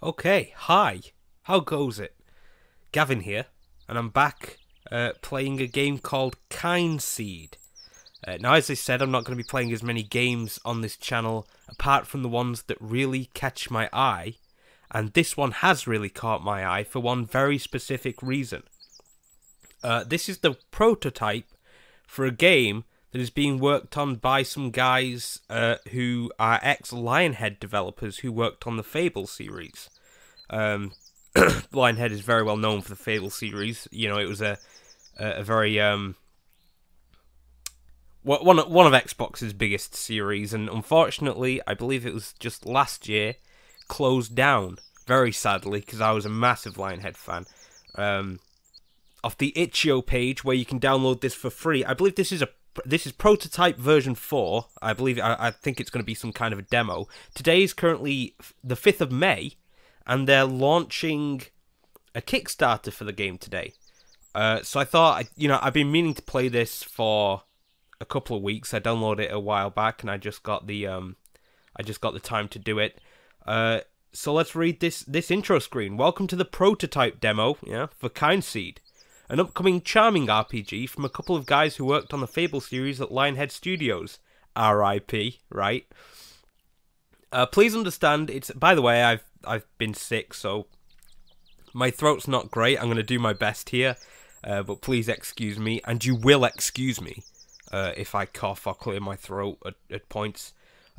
Okay, hi. How goes it? Gavin here, and I'm back playing a game called Kynseed. Now, as I said, I'm not going to be playing as many games on this channel apart from the ones that really catch my eye, and this one has really caught my eye for one very specific reason. This is the prototype for a game that is being worked on by some guys who are ex-Lionhead developers who worked on the Fable series. Lionhead is very well known for the Fable series. You know, it was a very one of Xbox's biggest series, and unfortunately, I believe it was just last year, closed down. Very sadly, because I was a massive Lionhead fan. Off the itch.io page where you can download this for free. I believe this is prototype version 4. I think it's going to be some kind of a demo. Today is currently the 5th of May, and they're launching a Kickstarter for the game today. So I thought, I've been meaning to play this for a couple of weeks. I downloaded it a while back, and I just got the time to do it. So let's read this intro screen. Welcome to the prototype demo, for Kynseed, an upcoming charming RPG from a couple of guys who worked on the Fable series at Lionhead Studios. R.I.P. Right? Please understand, by the way, I've been sick, so my throat's not great. I'm going to do my best here, but please excuse me, and you will excuse me if I cough or clear my throat at points.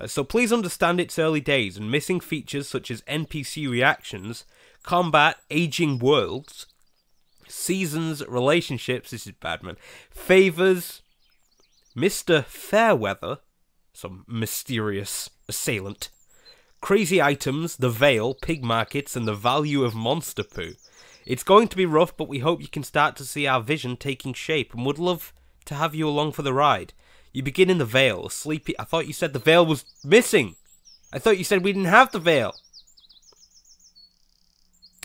So please understand it's early days, and missing features such as NPC reactions, combat, aging worlds, seasons, relationships, this is bad, man, favors, Mr. Fairweather, some mysterious assailant, crazy items, the veil, pig markets, and the value of monster poo. It's going to be rough, but we hope you can start to see our vision taking shape, and would love to have you along for the ride. You begin in the veil, a sleepy... I thought you said the veil was missing. I thought you said we didn't have the veil.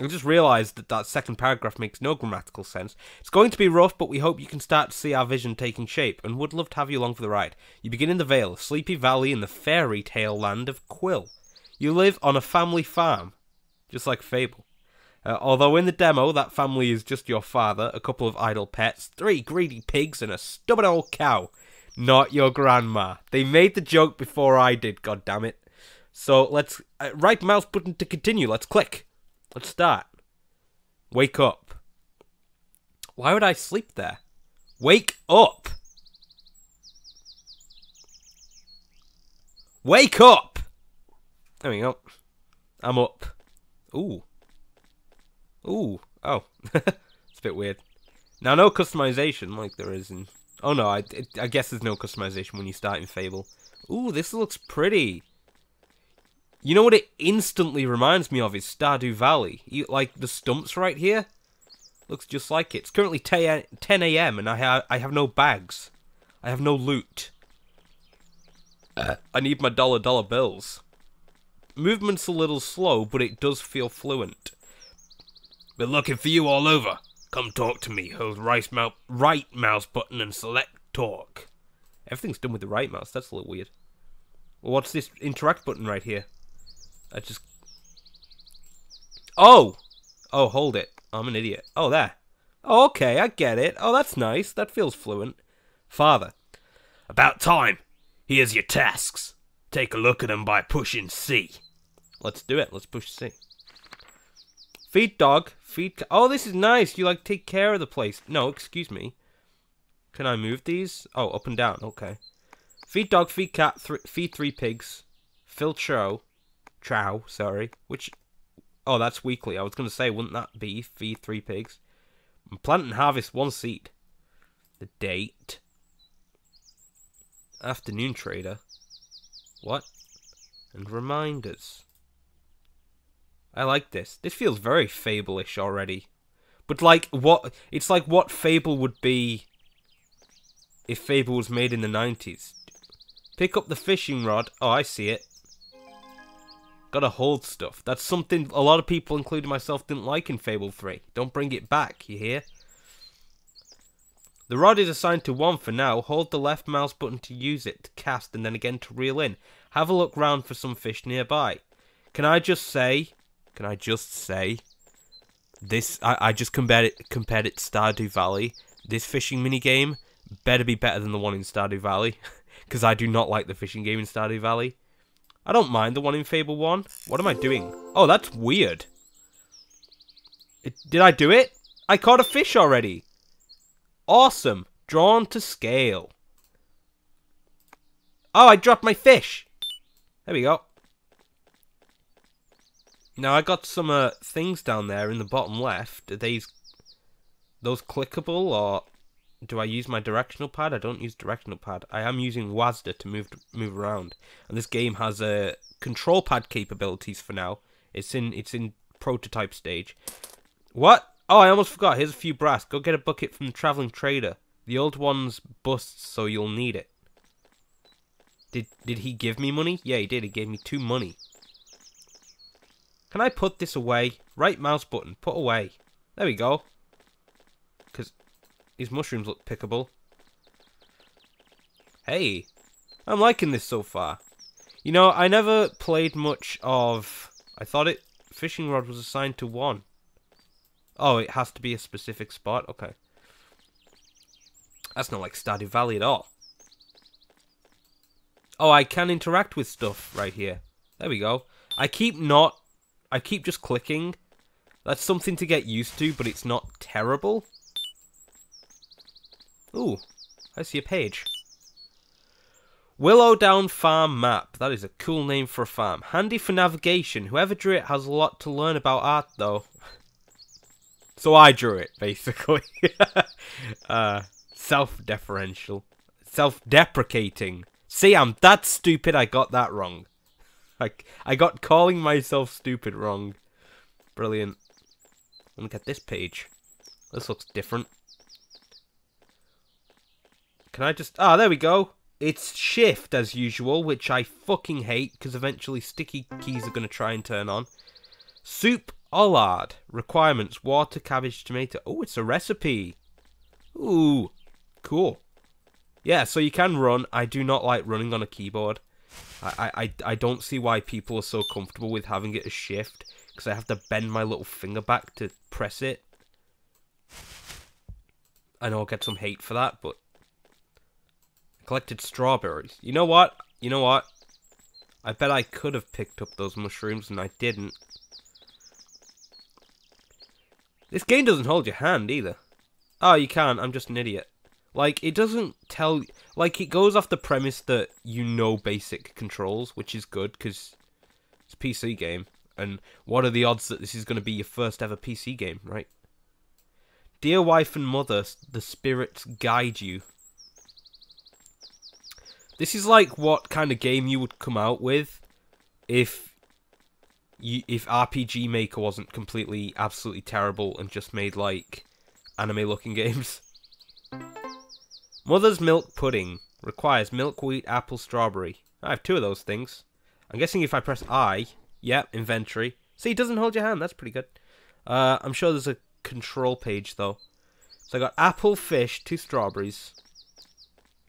I just realised that second paragraph makes no grammatical sense. It's going to be rough, but we hope you can start to see our vision taking shape, and would love to have you along for the ride. You begin in the Vale, a sleepy valley in the fairy tale land of Quill. You live on a family farm, just like Fable. Although in the demo, that family is just your father, a couple of idle pets, 3 greedy pigs, and a stubborn old cow. Not your grandma. They made the joke before I did, goddammit. So let's... right mouse button to continue, let's click. Let's start. Wake up. Why would I sleep there? Wake up! Wake up! There we go. I'm up. Ooh. Ooh. Oh. It's a bit weird. Now, no customization like there is in... Oh no, I guess there's no customization when you start in Fable. Ooh, this looks pretty. You know what it instantly reminds me of is Stardew Valley. Like the stumps right here? Looks just like it. It's currently 10 AM and I have no bags. I have no loot. I need my dollar bills. Movement's a little slow, but it does feel fluent. Been looking for you all over. Come talk to me. Hold right mouse button and select talk. Everything's done with the right mouse. That's a little weird. Well, what's this interact button right here? I just... Oh! Oh, hold it. I'm an idiot. Oh, there. Oh, okay, I get it. Oh, that's nice. That feels fluent. Father. About time. Here's your tasks. Take a look at them by pushing C. Let's do it. Let's push C. Feed dog. Feed... Oh, this is nice. You, take care of the place. No, excuse me. Can I move these? Oh, up and down. Okay. Feed dog, feed cat, feed 3 pigs. Fill chow, sorry. Which... Oh, that's weekly. I was going to say, wouldn't that be feed 3 pigs? And plant and harvest 1 seed. The date. Afternoon trader. What? And reminders. I like this. This feels very Fable-ish already. But it's like what Fable would be if Fable was made in the 90s. Pick up the fishing rod. Oh, I see it. Gotta hold stuff. That's something a lot of people, including myself, didn't like in Fable 3. Don't bring it back, you hear? The rod is assigned to 1 for now. Hold the left mouse button to use it to cast and then again to reel in. Have a look round for some fish nearby. Can I just say... Can I just say, this? I just compared it to Stardew Valley. This fishing minigame better be better than the one in Stardew Valley, because I do not like the fishing game in Stardew Valley. I don't mind the one in Fable 1. What am I doing? Oh, that's weird. Did I do it? I caught a fish already. Awesome. Drawn to scale. Oh, I dropped my fish. There we go. Now, I got some things down there in the bottom left. Are those clickable, or do I use my directional pad? I don't use directional pad. I am using WASD to move around. And this game has control pad capabilities for now. It's in prototype stage. What? Oh, I almost forgot. Here's a few brass. Go get a bucket from the traveling trader. The old one's busts, so you'll need it. Did he give me money? Yeah, he did. He gave me 2 money. Can I put this away? Right mouse button. Put away. There we go. Because these mushrooms look pickable. Hey. I'm liking this so far. You know, I never played much of... I thought fishing rod was assigned to 1. Oh, it has to be a specific spot? Okay. That's not like Stardew Valley at all. Oh, I can interact with stuff right here. There we go. I keep just clicking. That's something to get used to, but it's not terrible. Ooh, I see a page. Willowdown Farm Map. That is a cool name for a farm. Handy for navigation. Whoever drew it has a lot to learn about art, though. So I drew it, basically. Self-deferential. Self-deprecating. See, I'm that stupid I got that wrong. I got calling myself stupid wrong. Brilliant. Let me get this page. This looks different. Can I just... Ah, there we go. It's shift, as usual, which I fucking hate, because eventually sticky keys are going to try and turn on. Soup Ollard. Requirements. Water, cabbage, tomato. Oh, it's a recipe. Ooh. Cool. Yeah, so you can run. I do not like running on a keyboard. I don't see why people are so comfortable with having it as shift, because I have to bend my little finger back to press it. I know I'll get some hate for that, but... I collected strawberries. You know what? You know what? I bet I could have picked up those mushrooms, and I didn't. This game doesn't hold your hand, either. Oh, you can. I'm just an idiot. Like, it doesn't tell... Like, it goes off the premise that you know basic controls, which is good, because it's a PC game. And what are the odds that this is going to be your first ever PC game, right? Dear wife and mother, the spirits guide you. This is like what kind of game you would come out with if RPG Maker wasn't completely, absolutely terrible and just made, like, anime-looking games. Mother's milk pudding. Requires milk, wheat, apple, strawberry. I have 2 of those things. I'm guessing if I press I... Yep, inventory. See, it doesn't hold your hand. That's pretty good. I'm sure there's a control page, though. So I got apple, fish, 2 strawberries.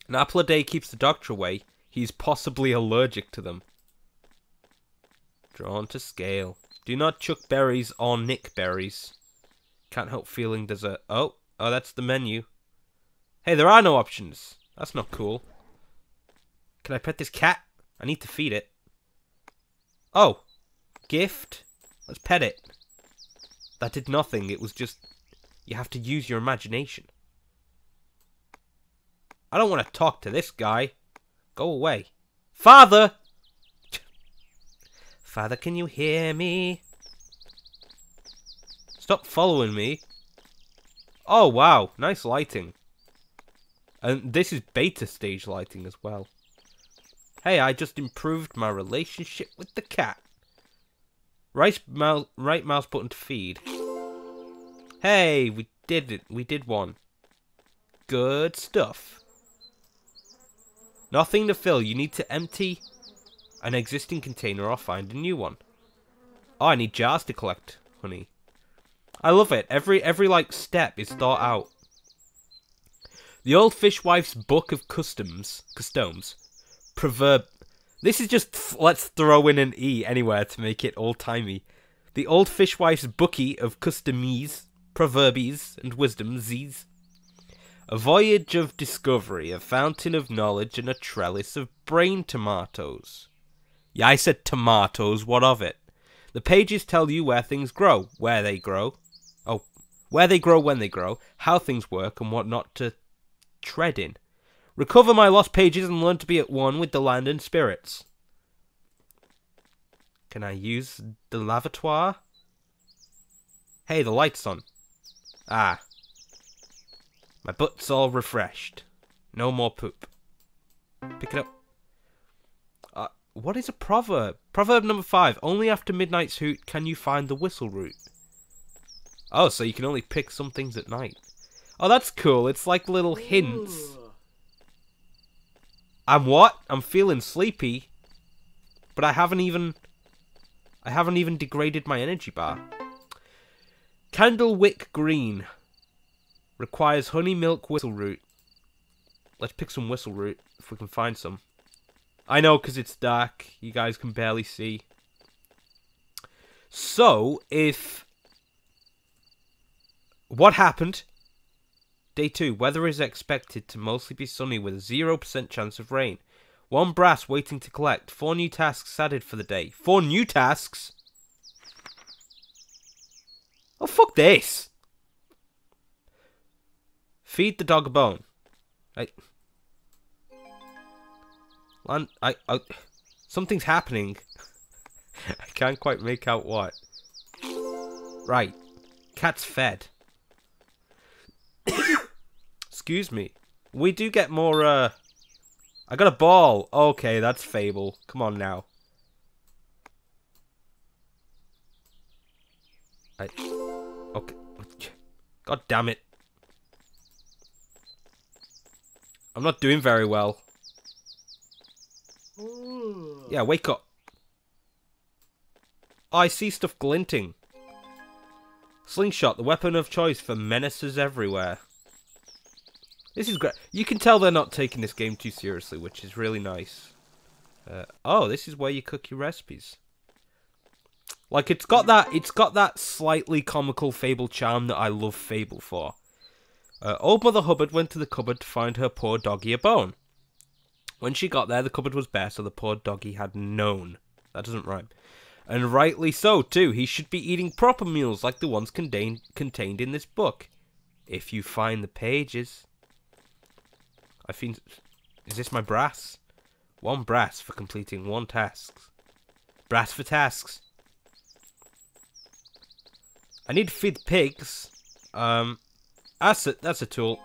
An apple a day keeps the doctor away. He's possibly allergic to them. Drawn to scale. Do not chuck berries or nick berries. Can't help feeling there's a... Oh, that's the menu. Hey, there are no options. That's not cool. Can I pet this cat? I need to feed it. Oh. Gift. Let's pet it. That did nothing. It was just... You have to use your imagination. I don't want to talk to this guy. Go away. Father! Father, can you hear me? Stop following me. Oh, wow. Nice lighting. And this is beta stage lighting as well. Hey, I just improved my relationship with the cat. Right mouse button to feed. Hey, we did it. We did one. Good stuff. Nothing to fill. You need to empty an existing container or find a new one. Oh, I need jars to collect honey. I love it. Every like step is thought out. The old fishwife's book of customs. Proverb. This is just let's throw in an E anywhere to make it old timey. The old fishwife's bookie of customies, proverbies, and wisdomsies. A voyage of discovery, a fountain of knowledge, and a trellis of brain tomatoes. Yeah, I said tomatoes, what of it? The pages tell you where things grow, where they grow. Oh, where they grow, when they grow, how things work, and what not to tread in. Recover my lost pages and learn to be at one with the land and spirits. Can I use the lavatoire? Hey, the light's on. Ah. My butt's all refreshed. No more poop. Pick it up. What is a proverb? Proverb number 5. Only after midnight's hoot can you find the whistle root. Oh, so you can only pick some things at night. Oh, that's cool. It's like little hints. I'm what? I'm feeling sleepy. But I haven't even degraded my energy bar. Candlewick green. Requires honey milk whistle root. Let's pick some whistle root if we can find some. I know, because it's dark. You guys can barely see. So, what happened? Day 2. Weather is expected to mostly be sunny with a 0% chance of rain. 1 brass waiting to collect. 4 new tasks added for the day. 4 new tasks? Oh, fuck this. Feed the dog a bone. Something's happening. I can't quite make out what. Right. Cat's fed. Excuse me. We do get more, I got a ball. Okay, that's Fable. Come on now. Okay. God damn it. I'm not doing very well. Yeah, wake up. Oh, I see stuff glinting. Slingshot, the weapon of choice for menaces everywhere. This is great. You can tell they're not taking this game too seriously, which is really nice. Oh, this is where you cook your recipes. Like, it's got that slightly comical Fable charm that I love Fable for. Old Mother Hubbard went to the cupboard to find her poor doggy a bone. When she got there, the cupboard was bare, so the poor doggy had known. That doesn't rhyme. And rightly so, too. He should be eating proper meals like the ones contained in this book. If you find the pages. I think... Is this my brass? 1 brass for completing 1 task. Brass for tasks. I need to feed the pigs. That's a tool.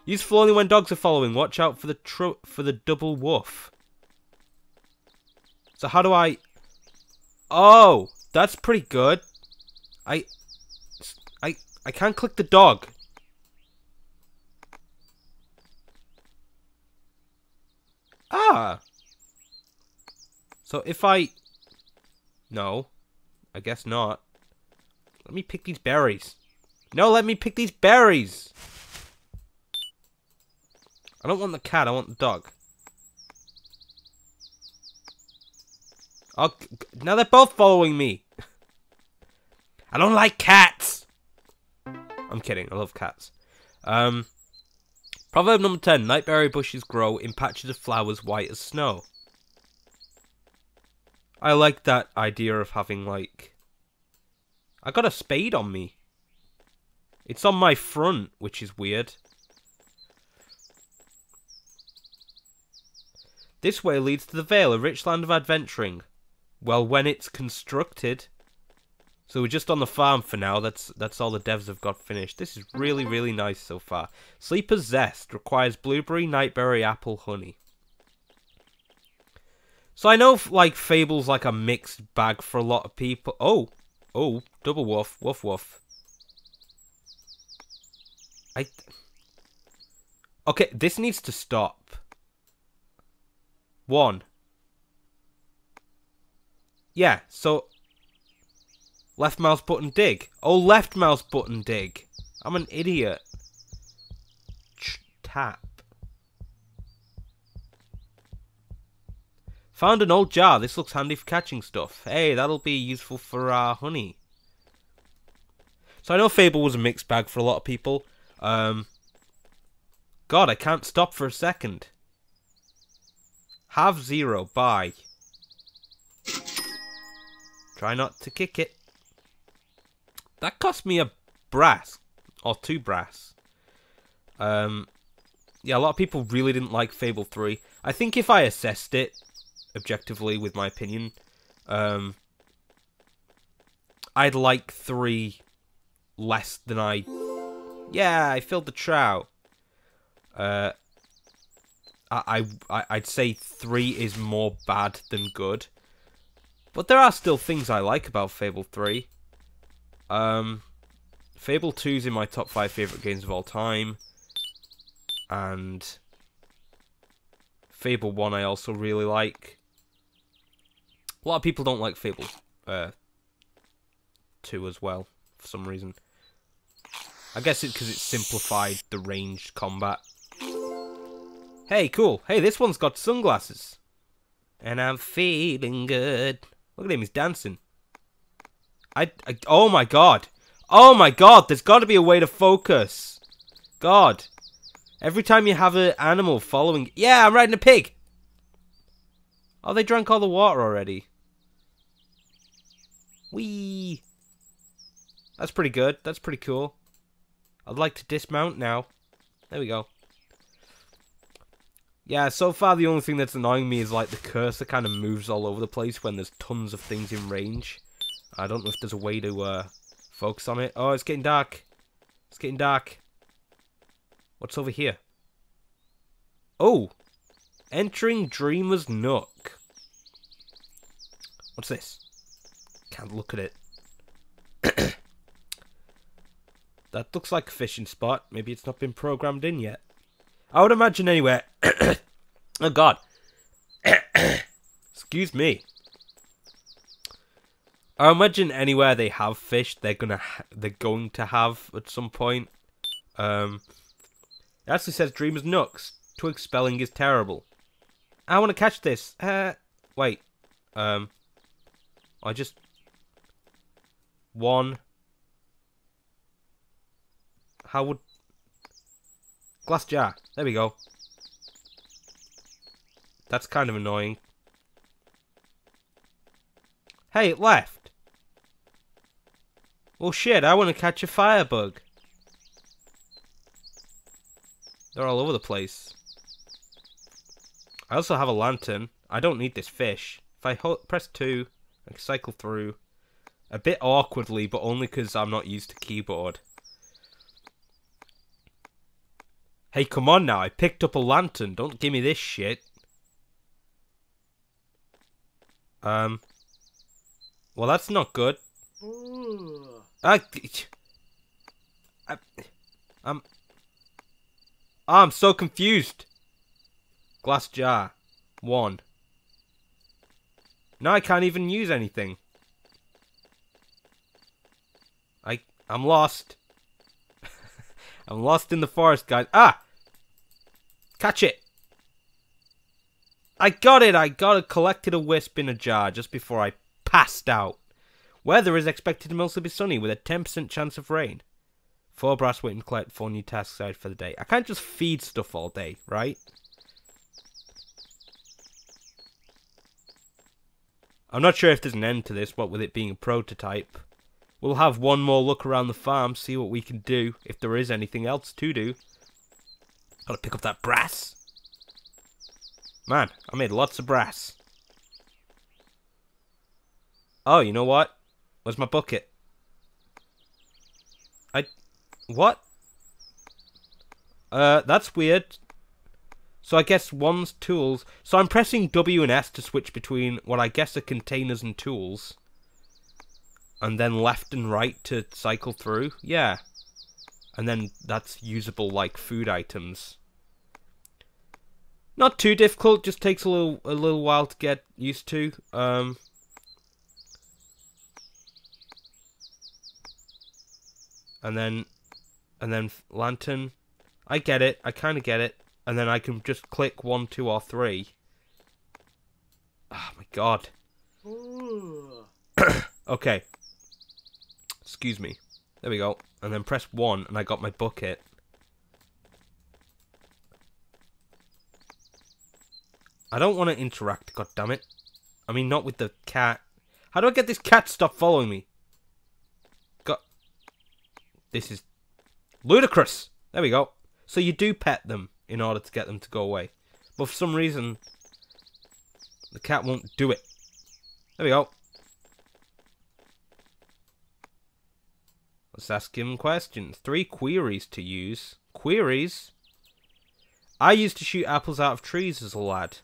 Useful only when dogs are following. Watch out for the double woof. So how do I... Oh, that's pretty good. I can't click the dog. Ah. So if I... No. I guess not. Let me pick these berries. No, let me pick these berries. I don't want the cat, I want the dog. Oh, now they're both following me. I don't like cats. I'm kidding, I love cats. Proverb number 10. Nightberry bushes grow in patches of flowers white as snow. I like that idea of having, like... I got a spade on me. It's on my front, which is weird. This way leads to the Vale, a rich land of adventuring. Well, when it's constructed. So we're just on the farm for now. That's all the devs have got finished. This is really, really nice so far. Sleeper's Zest requires blueberry, nightberry, apple, honey. So I know, like, Fable's like a mixed bag for a lot of people. Oh, double woof, woof, woof. Okay, this needs to stop. 1. Yeah, so... Left mouse button dig. Oh, left mouse button dig. I'm an idiot. Tap. Found an old jar. This looks handy for catching stuff. Hey, that'll be useful for our honey. So I know Fable was a mixed bag for a lot of people. God, I can't stop for a second. Have 0. Bye. Try not to kick it. That cost me a brass. Or 2 brass. Yeah, a lot of people really didn't like Fable 3. I think if I assessed it objectively with my opinion, I'd like 3 less than I... Yeah, I filled the trout. I'd say 3 is more bad than good. But there are still things I like about Fable 3. Fable 2's in my top 5 favourite games of all time. And Fable 1 I also really like. A lot of people don't like Fable 2 as well, for some reason. I guess it's because it simplified the ranged combat. Hey, cool. Hey, this one's got sunglasses. And I'm feeling good. Look at him, he's dancing. Oh my god. Oh my god, there's got to be a way to focus. God. Every time you have an animal following... Yeah, I'm riding a pig. Oh, they drank all the water already. Whee. That's pretty good. That's pretty cool. I'd like to dismount now. There we go. Yeah, so far the only thing that's annoying me is like the cursor kind of moves all over the place when there's tons of things in range. I don't know if there's a way to focus on it. Oh, it's getting dark. It's getting dark. What's over here? Oh! Entering Dreamer's Nook. What's this? Can't look at it. That looks like a fishing spot. Maybe it's not been programmed in yet. I would imagine anywhere. Oh god. Excuse me. I imagine anywhere they have fish, they're going to have at some point. It actually says Dreamer's Nooks. Twig spelling is terrible. I want to catch this. Wait. I just... 1. How would... Glass jar. There we go. That's kind of annoying. Hey, it left. Well, shit, I want to catch a firebug. They're all over the place. I also have a lantern. I don't need this fish. If I press 2, I can cycle through. A bit awkwardly, but only because I'm not used to keyboard. Hey, come on now. I picked up a lantern. Don't give me this shit. Well, that's not good. I'm so confused. Glass jar. 1. Now I can't even use anything. I'm lost. I'm lost in the forest, guys. Ah! Catch it! I got it! I collected a wisp in a jar just before I passed out. Weather is expected to mostly be sunny with a 10% chance of rain. 4 brass waiting to collect 4 new tasks out for the day. I can't just feed stuff all day, right? I'm not sure if there's an end to this, what with it being a prototype. We'll have one more look around the farm, see what we can do, if there is anything else to do. Gotta pick up that brass. Man, I made lots of brass. Oh, you know what? Where's my bucket? What? That's weird. So I guess 1's tools. So I'm pressing W and S to switch between what I guess are containers and tools. And then left and right to cycle through. Yeah. And then that's usable like food items. Not too difficult, just takes a little while to get used to. And then lantern. I get it. I kind of get it. And then I can just click 1, 2, or 3. Oh my god. Okay. Excuse me. There we go. And then press 1 and I got my bucket. I don't want to interact, god damn it. I mean, not with the cat. How do I get this cat to stop following me? God. This is ludicrous. There we go. So you do pet them in order to get them to go away. But for some reason, the cat won't do it. There we go. Let's ask him questions. 3 queries to use. Queries? I used to shoot apples out of trees as a lad.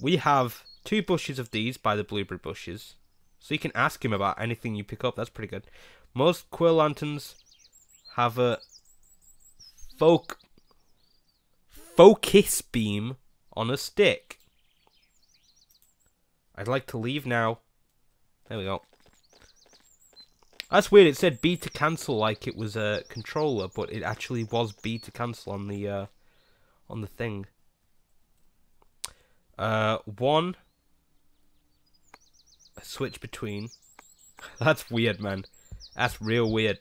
We have 2 bushes of these by the blueberry bushes. So you can ask him about anything you pick up. That's pretty good. Most quill lanterns have a focus beam on a stick. I'd like to leave now. There we go. That's weird. It said B to cancel like it was a controller, but it actually was B to cancel on the thing. 1. A switch between. That's weird, man. That's real weird.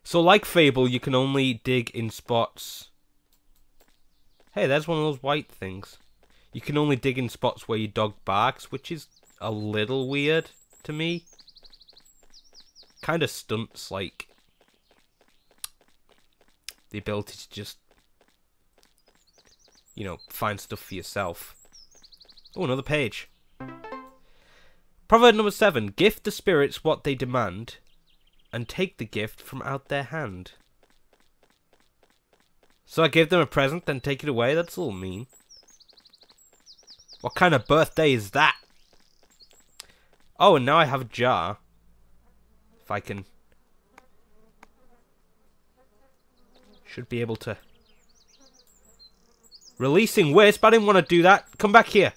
So, like Fable, you can only dig in spots. Hey, there's one of those white things. You can only dig in spots where your dog barks, which is a little weird to me. Kind of stunts, like, the ability to just, you know, find stuff for yourself. Oh, another page. Proverb number 7. Gift the spirits what they demand, and take the gift from out their hand. So I give them a present, then take it away? That's a little mean. What kind of birthday is that? Oh, and now I have a jar. If I can... Should be able to... Releasing Wisp? I didn't want to do that. Come back here.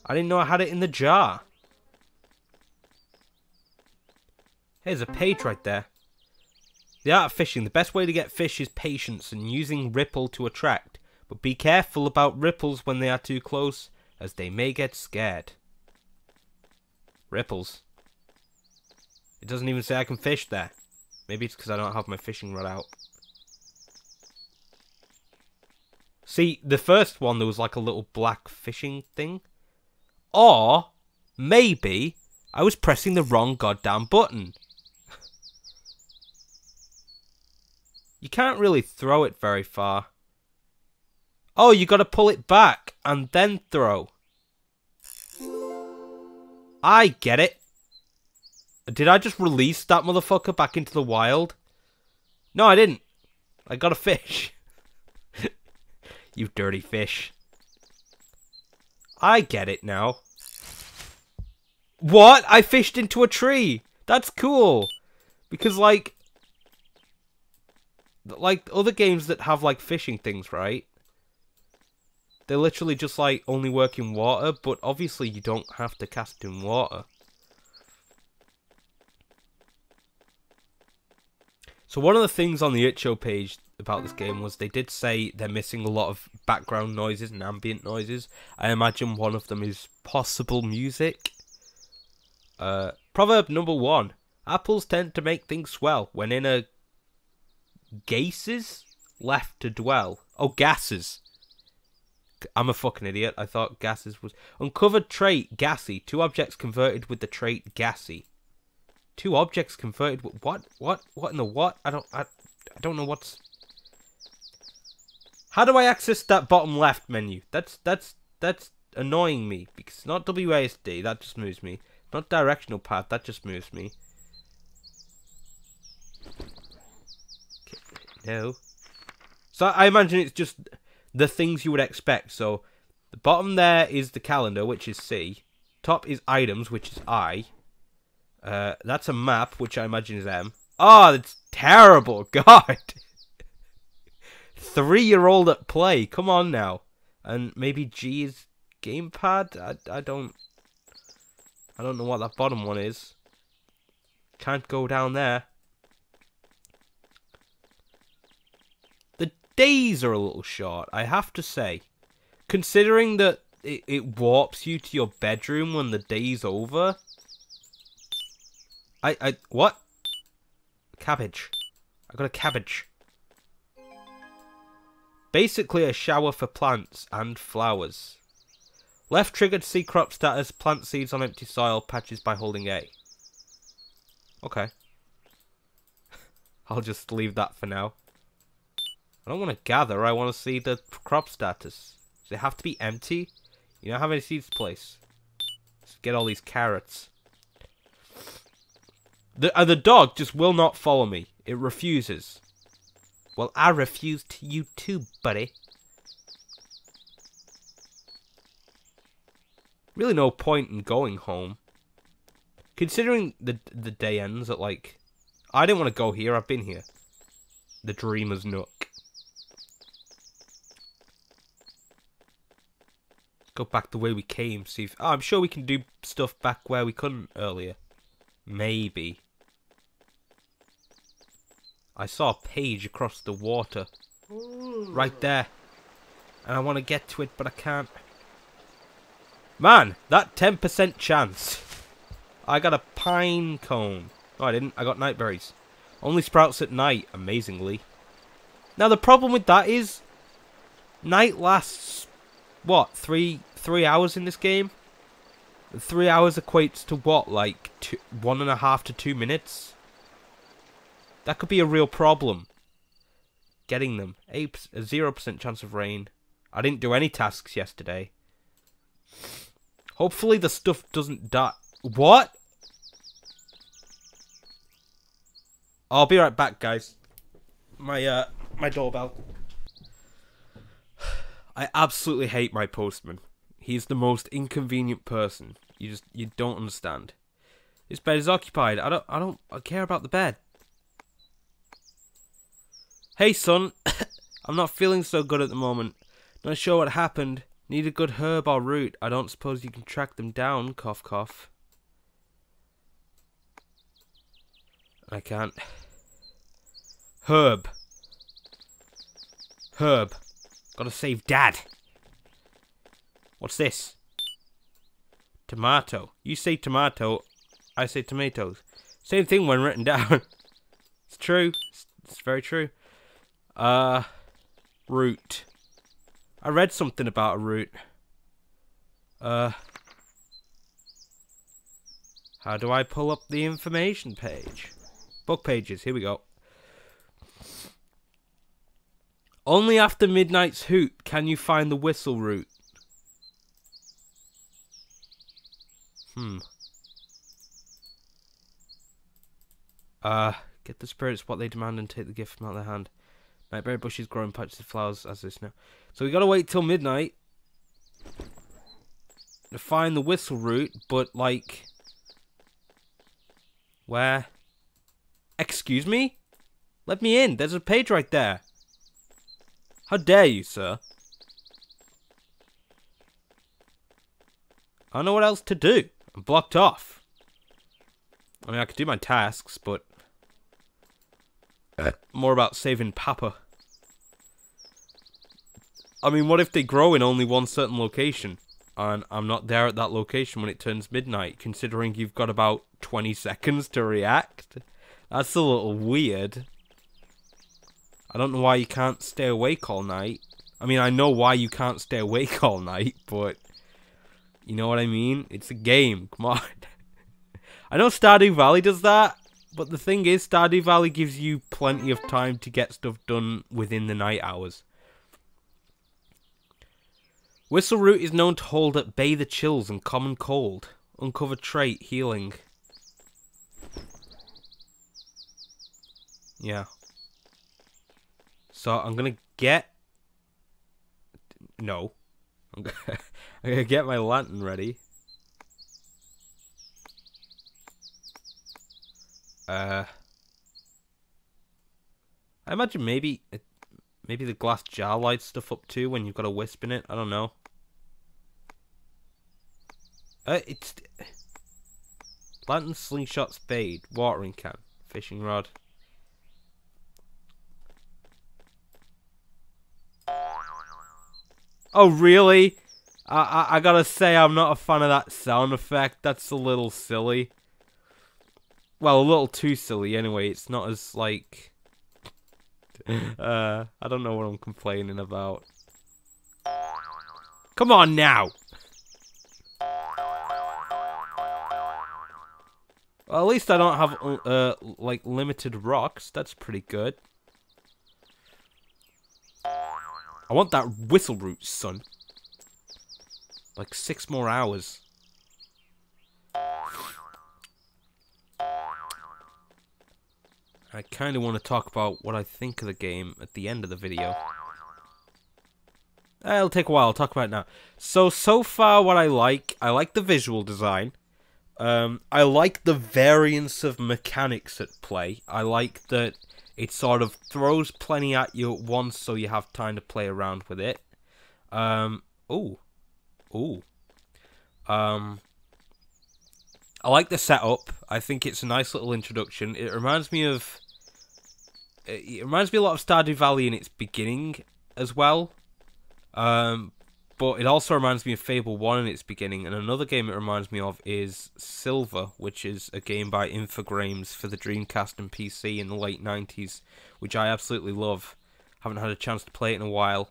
I didn't know I had it in the jar. Here's a page right there. The art of fishing. The best way to get fish is patience and using ripple to attract. But be careful about ripples when they are too close, as they may get scared. Ripples. It doesn't even say I can fish there. Maybe it's because I don't have my fishing rod out. See, the first one there was like a little black fishing thing. Or, maybe, I was pressing the wrong goddamn button. You can't really throw it very far. Oh, you gotta pull it back and then throw. I get it. Did I just release that motherfucker back into the wild? No, I didn't. I got a fish. You dirty fish. I get it now. What? I fished into a tree. That's cool. Because, like other games that have, like, fishing things, right? They literally just, like, only work in water, but obviously you don't have to cast in water. So one of the things on the itch.io page about this game was they did say they're missing a lot of background noises and ambient noises. I imagine one of them is possible music. Proverb number 1. Apples tend to make things swell when in a gases left to dwell. Oh, gases. I'm a fucking idiot. I thought gases was... Uncovered trait, gassy. 2 objects converted with the trait gassy. 2 objects converted with... What? What in the what? I don't know what's... How do I access that bottom left menu? That's annoying me. Because it's not WASD, that just moves me. Not directional path, that just moves me. Okay, no. So I imagine it's just the things you would expect. So the bottom there is the calendar, which is C. Top is items, which is I. That's a map, which I imagine is M. Oh, that's terrible. God. 3-year-old at play. Come on now. And maybe G is gamepad? I don't know what that bottom one is. Can't go down there. days are a little short, I have to say. Considering that it warps you to your bedroom when the day's over. What? Cabbage. I got a cabbage. Basically a shower for plants and flowers. Left trigger to see crop status, plant seeds on empty soil, patches by holding A. Okay. I'll just leave that for now. I don't want to gather, I want to see the crop status. Does it have to be empty? You don't have any seeds to place. Let's get all these carrots. The dog just will not follow me. It refuses. Well, I refuse to you too, buddy. Really no point in going home. Considering the day ends at like... I didn't want to go here, I've been here. The Dreamer's Nook. Go back the way we came, see if... Oh, I'm sure we can do stuff back where we couldn't earlier. Maybe. I saw a page across the water. Right there. And I want to get to it, but I can't. Man, that 10% chance. I got a pine cone. No, I didn't. I got nightberries. Only sprouts at night, amazingly. Now, the problem with that is... night lasts... what? 3 hours in this game? 3 hours equates to what? Like 1.5 to 2 minutes? That could be a real problem. Getting them. A 0% chance of rain. I didn't do any tasks yesterday. Hopefully the stuff doesn't die. What? I'll be right back, guys. My doorbell. I absolutely hate my postman. He's the most inconvenient person. You don't understand. This bed is occupied. I don't care about the bed. Hey son, I'm not feeling so good at the moment. Not sure what happened. Need a good herb or root. I don't suppose you can track them down, cough cough. I can't. Herb. Gotta save Dad. What's this? Tomato. You say tomato, I say tomatoes. Same thing when written down. It's true. It's very true. Root. I read something about a root. How do I pull up the information page? Book pages, here we go. Only after midnight's hoot can you find the whistle root. Get the spirits what they demand and take the gift from out their hand. Nightberry bushes grow in patches of flowers as they snow. So we gotta wait till midnight to find the whistle root, but like... where? Excuse me? Let me in, there's a page right there. How dare you, sir? I don't know what else to do. I'm blocked off. I mean, I could do my tasks, but... more about saving Papa. I mean, what if they grow in only one certain location? And I'm not there at that location when it turns midnight, considering you've got about 20 seconds to react? That's a little weird. I don't know why you can't stay awake all night. I mean, I know why you can't stay awake all night, but... you know what I mean? It's a game, come on. I know Stardew Valley does that, but the thing is, Stardew Valley gives you plenty of time to get stuff done within the night hours. Whistle root is known to hold at bay the chills and common cold. Uncover trait, healing. Yeah. So I'm gonna get... no. I'm gonna get my lantern ready. I imagine maybe the glass jar lights stuff up too when you've got a wisp in it. I don't know. It's lantern, slingshot, spade, watering can, fishing rod. Oh, really? I gotta say, I'm not a fan of that sound effect. That's a little silly. Well, a little too silly anyway. It's not as, like... I don't know what I'm complaining about. Come on now! Well, at least I don't have, like, limited rocks. That's pretty good. I want that whistle root, son. Like 6 more hours. I kind of want to talk about what I think of the game at the end of the video. It'll take a while, I'll talk about it now. So far what I like the visual design. I like the variance of mechanics at play. I like that it sort of throws plenty at you at once so you have time to play around with it. I like the setup. I think it's a nice little introduction. It reminds me a lot of Stardew Valley in its beginning as well. But it also reminds me of Fable 1 in its beginning, and another game it reminds me of is Silver, which is a game by Infogrames for the Dreamcast and PC in the late 90s, which I absolutely love. Haven't had a chance to play it in a while.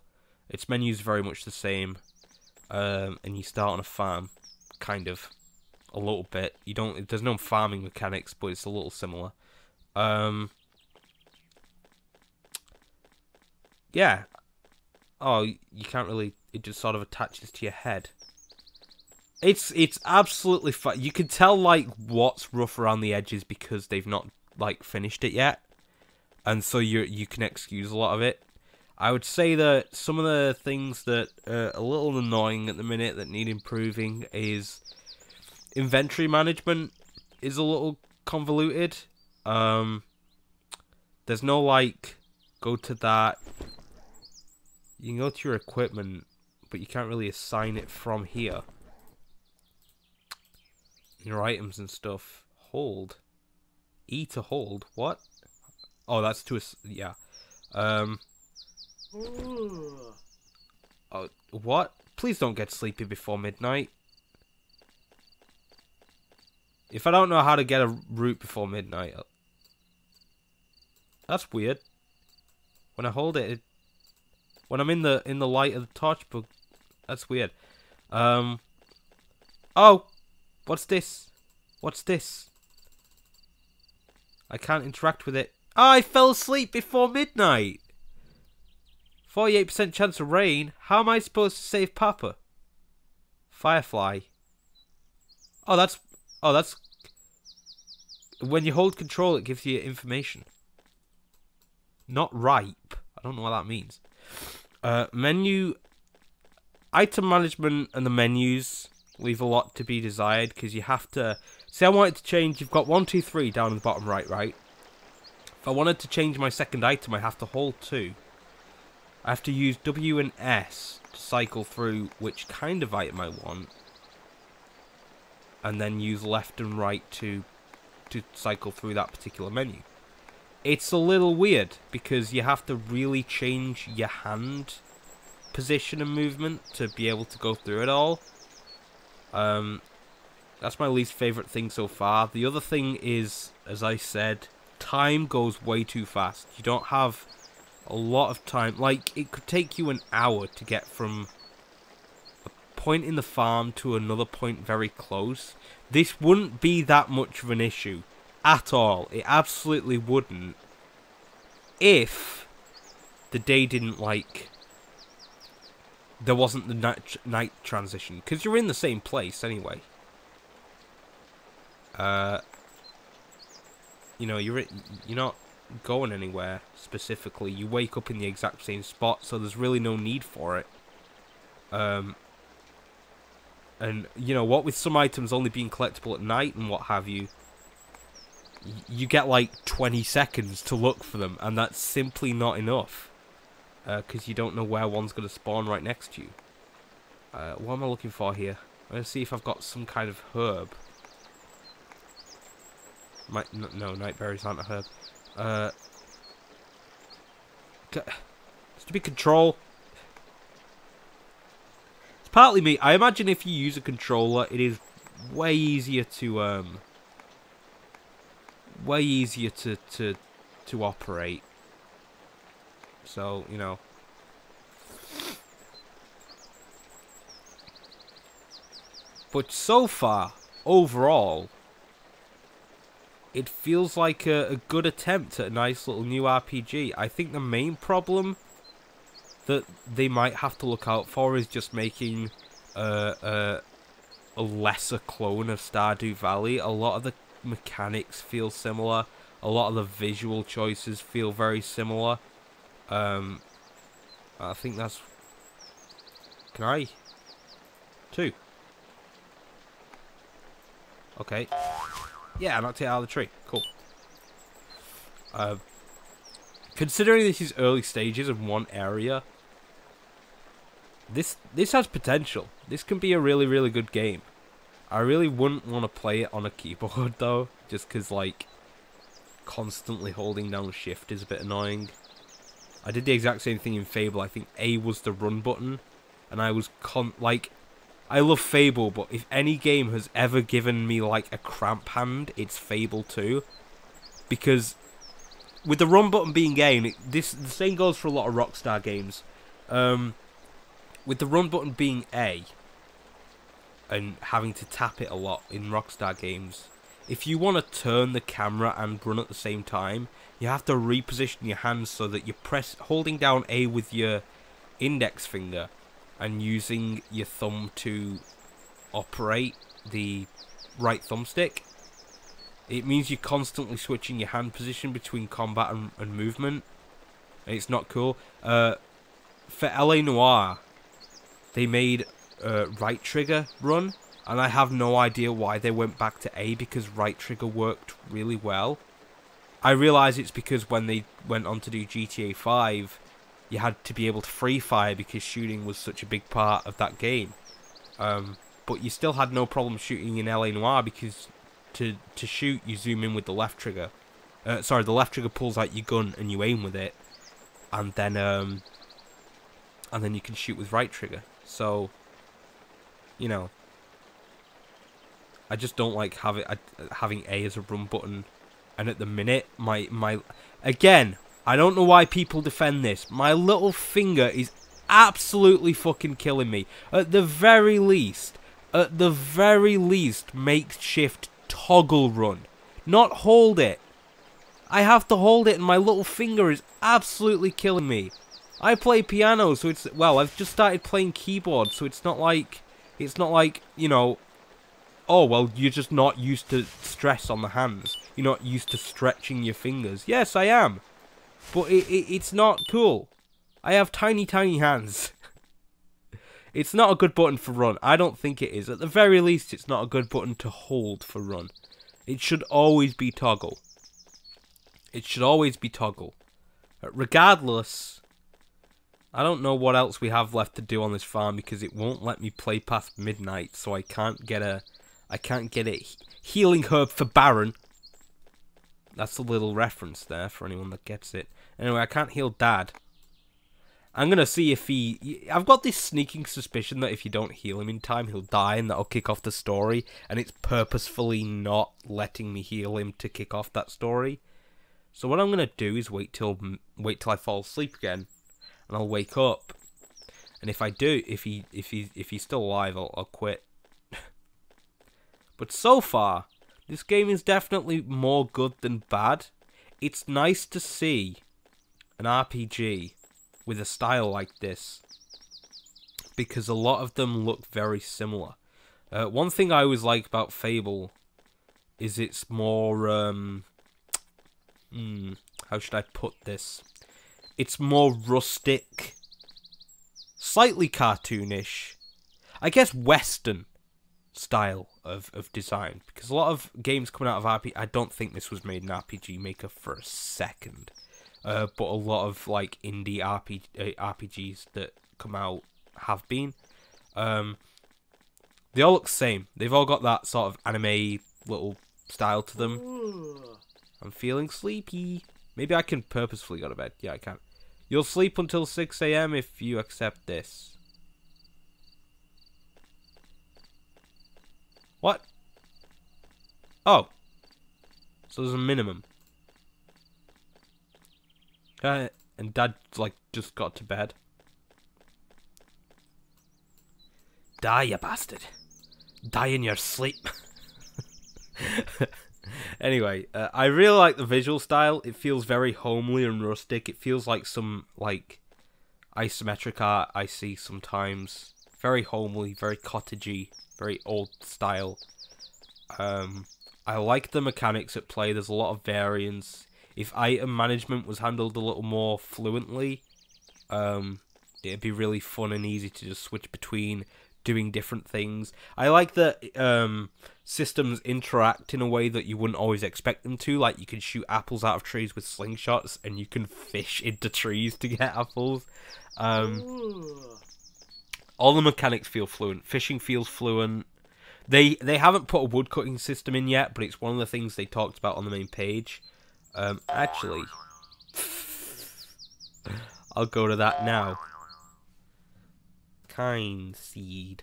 Its menu is very much the same, and you start on a farm, kind of, a little bit. There's no farming mechanics, but it's a little similar. Yeah. Oh, you can't really... It just sort of attaches to your head. It's absolutely fun. You can tell, like, what's rough around the edges because they've not, like, finished it yet. And so you can excuse a lot of it. I would say that some of the things that are a little annoying at the minute that need improving is... Inventory management is a little convoluted. There's no, like, go to that... You can go to your equipment, but you can't really assign it from here. Your items and stuff. Hold. E to hold. What? Oh, that's to... Yeah. Oh, what? Please don't get sleepy before midnight. If I don't know how to get a route before midnight... That's weird. When I hold it... When I'm in the light of the torchbook, that's weird. Oh, what's this? What's this? I can't interact with it. Oh, I fell asleep before midnight. 48% chance of rain. How am I supposed to save Papa? Firefly. Oh, that's when you hold control, it gives you information. Not ripe. I don't know what that means. Menu, item management and the menus leave a lot to be desired because you have to... See, I wanted to change... You've got 1, 2, 3 down in the bottom right? If I wanted to change my second item, I have to hold 2. I have to use W and S to cycle through which kind of item I want. And then use left and right to cycle through that particular menu. It's a little weird, because you have to really change your hand position and movement to be able to go through it all. That's my least favourite thing so far. The other thing is, as I said, time goes way too fast. You don't have a lot of time. Like, it could take you an hour to get from a point in the farm to another point very close. This wouldn't be that much of an issue. At all. It absolutely wouldn't. If the day didn't, like... There wasn't the night transition. Because you're in the same place anyway. You know, you're not going anywhere specifically. You wake up in the exact same spot, so there's really no need for it. And, you know, what with some items only being collectible at night and what have you... You get like 20 seconds to look for them, and that's simply not enough. Because you don't know where one's going to spawn right next to you. What am I looking for here? I'm going to see if I've got some kind of herb. No, nightberries aren't a herb. Stupid control. partly me. I imagine if you use a controller, it is way easier to operate. So, you know. But so far, overall, it feels like a good attempt at a nice little new RPG. I think the main problem that they might have to look out for is just making a lesser clone of Stardew Valley. A lot of the mechanics feel similar. A lot of the visual choices feel very similar. I think that's... Can I? 2. Okay. Yeah, I knocked it out of the tree. Cool. Considering this is early stages of one area, this has potential. This can be a really, really good game. I really wouldn't want to play it on a keyboard, though, just because, like, constantly holding down shift is a bit annoying. I did the exact same thing in Fable. I think A was the run button, and I was I love Fable, but if any game has ever given me, like, a cramp hand, it's Fable 2. Because with the run button being A, the same goes for a lot of Rockstar games. With the run button being A, and having to tap it a lot in Rockstar games, if you want to turn the camera and run at the same time, you have to reposition your hands so that you holding down A with your index finger and using your thumb to operate the right thumbstick. It means you're constantly switching your hand position between combat and movement. And it's not cool. For LA Noire, they made right trigger run, and I have no idea why they went back to A, because right trigger worked really well. I realise it's because when they went on to do GTA 5, you had to be able to free fire because shooting was such a big part of that game. But you still had no problem shooting in LA Noire because to shoot you zoom in with the left trigger. Sorry, the left trigger pulls out your gun and you aim with it, and then you can shoot with right trigger. So, you know, I just don't like having A as a run button. And at the minute, my again, I don't know why people defend this. My little finger is absolutely fucking killing me. At the very least, make shift toggle run, not hold it. I have to hold it, and my little finger is absolutely killing me. I play piano, so it's, well, I've just started playing keyboard, so it's not like, you know, oh, well, you're just not used to stress on the hands. You're not used to stretching your fingers. Yes, I am. But it's not cool. I have tiny, tiny hands. It's not a good button for run. I don't think it is. At the very least, it's not a good button to hold for run. It should always be toggle. It should always be toggle. Regardless, I don't know what else we have left to do on this farm because it won't let me play past midnight, so I can't get a healing herb for Baron. That's a little reference there for anyone that gets it. Anyway, I can't heal Dad. I'm going to see if I've got this sneaking suspicion that if you don't heal him in time, he'll die, and that'll kick off the story. And it's purposefully not letting me heal him to kick off that story. So what I'm going to do is wait till I fall asleep again. And I'll wake up. And if I do, if he's still alive, I'll quit. But so far, this game is definitely more good than bad. It's nice to see an RPG with a style like this, because a lot of them look very similar. One thing I always like about Fable is it's more, how should I put this? It's more rustic, slightly cartoonish, I guess Western style of design, because a lot of games coming out of RPG, I don't think this was made in RPG Maker for a second, but a lot of like indie RPGs that come out have been. They all look the same. They've all got that sort of anime little style to them. I'm feeling sleepy. Maybe I can purposefully go to bed. Yeah, I can. You'll sleep until 6 AM if you accept this. Oh. So there's a minimum. And Dad, like, just got to bed. Die, you bastard. Die in your sleep. Anyway, I really like the visual style. It feels very homely and rustic. It feels like some, like, isometric art I see sometimes. Very homely, very cottagey, very old style. I like the mechanics at play. There's a lot of variance. If item management was handled a little more fluently, it'd be really fun and easy to just switch between doing different things. I like that systems interact in a way that you wouldn't always expect them to. Like, you can shoot apples out of trees with slingshots, and you can fish into trees to get apples. All the mechanics feel fluent. Fishing feels fluent. They haven't put a woodcutting system in yet, but it's one of the things they talked about on the main page. Actually, I'll go to that now. Kynseed.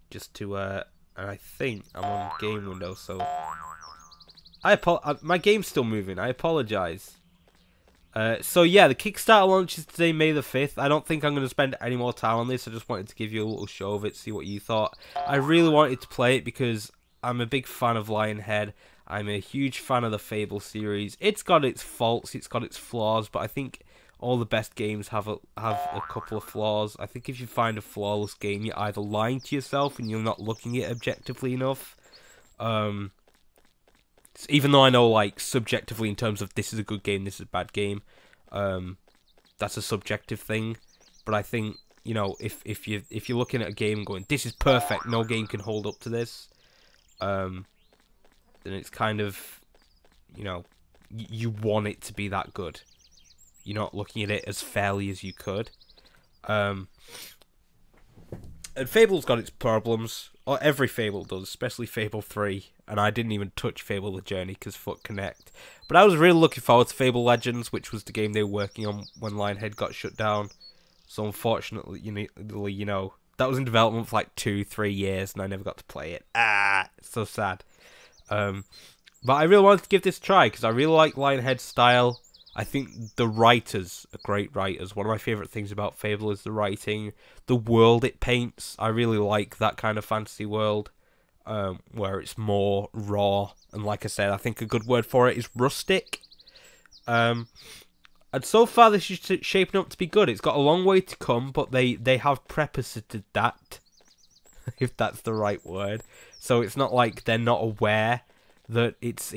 Just to, and I think I'm on game window, so my game's still moving. I apologize. So yeah, the Kickstarter launches today, May the 5th. I don't think I'm going to spend any more time on this. I just wanted to give you a little show of it, see what you thought. I really wanted to play it because I'm a big fan of Lionhead. I'm a huge fan of the Fable series. It's got its faults, it's got its flaws, but I think all the best games have a couple of flaws. I think if you find a flawless game, you're either lying to yourself and you're not looking at it objectively enough. Even though I know, like, subjectively in terms of this is a good game, this is a bad game, that's a subjective thing. But I think, you know, if you're looking at a game and going, this is perfect, no game can hold up to this, then it's kind of, you know, you want it to be that good. You're not looking at it as fairly as you could. And Fable's got its problems. Or every Fable does, especially Fable 3. And I didn't even touch Fable The Journey because fuck Connect. But I was really looking forward to Fable Legends, which was the game they were working on when Lionhead got shut down. So unfortunately, you know, that was in development for like 2-3 years and I never got to play it. It's so sad. But I really wanted to give this a try because I really like Lionhead's style. I think the writers are great writers. One of my favourite things about Fable is the writing. The world it paints, I really like that kind of fantasy world, where it's more raw. And like I said, I think a good word for it is rustic. And so far this is shaping up to be good. It's got a long way to come, but they have preposited that, if that's the right word. So it's not like they're not aware that it's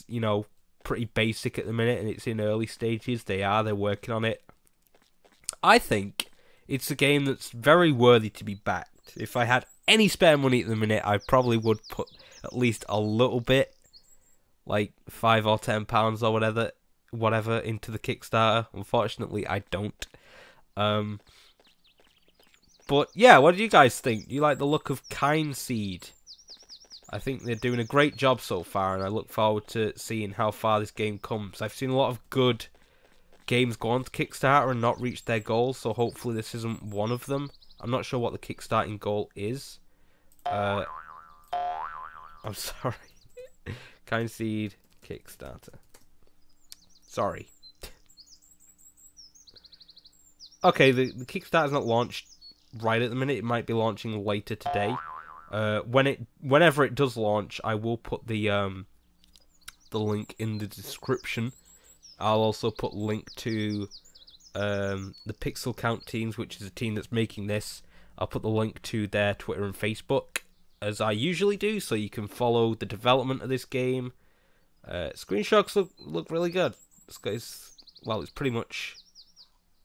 you know, pretty basic at the minute and it's in early stages. They're working on it. I think it's a game that's very worthy to be backed. If I had any spare money at the minute, I probably would put at least a little bit, like £5 or £10 or whatever into the Kickstarter. Unfortunately, I don't. But yeah, what do you guys think? Do you like the look of Kynseed? I think they're doing a great job so far, and I look forward to seeing how far this game comes. I've seen a lot of good games go on to Kickstarter and not reach their goals, so hopefully this isn't one of them. I'm not sure what the Kickstarting goal is. I'm sorry. Kynseed Kickstarter. Sorry. Okay, the Kickstarter's not launched right at the minute. It might be launching later today. Whenever it does launch, I will put the link in the description. I'll also put link to the PixelCount teams, which is a team that's making this. I'll put the link to their Twitter and Facebook, as I usually do, so you can follow the development of this game. Screenshots look really good. It's pretty much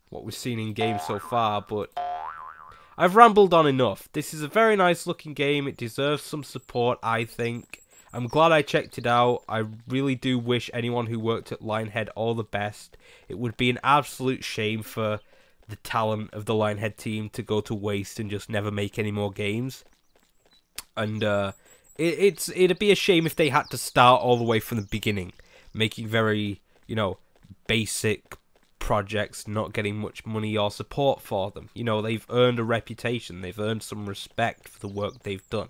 what we've seen in game so far, but I've rambled on enough. This is a very nice looking game. It deserves some support, I think. I'm glad I checked it out. I really do wish anyone who worked at Lionhead all the best. It would be an absolute shame for the talent of the Lionhead team to go to waste and just never make any more games. And it'd be a shame if they had to start all the way from the beginning, making very, you know, basic projects not getting much money or support for them. You know, they've earned a reputation, they've earned some respect for the work they've done.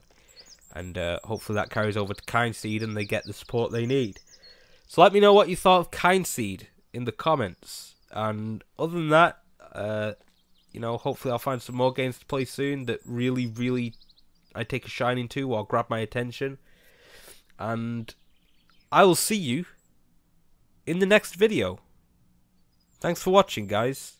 And hopefully that carries over to Kynseed and they get the support they need. So let me know what you thought of Kynseed in the comments. And other than that, you know, hopefully I'll find some more games to play soon that really I take a shining to or grab my attention. And I will see you in the next video. Thanks for watching, guys.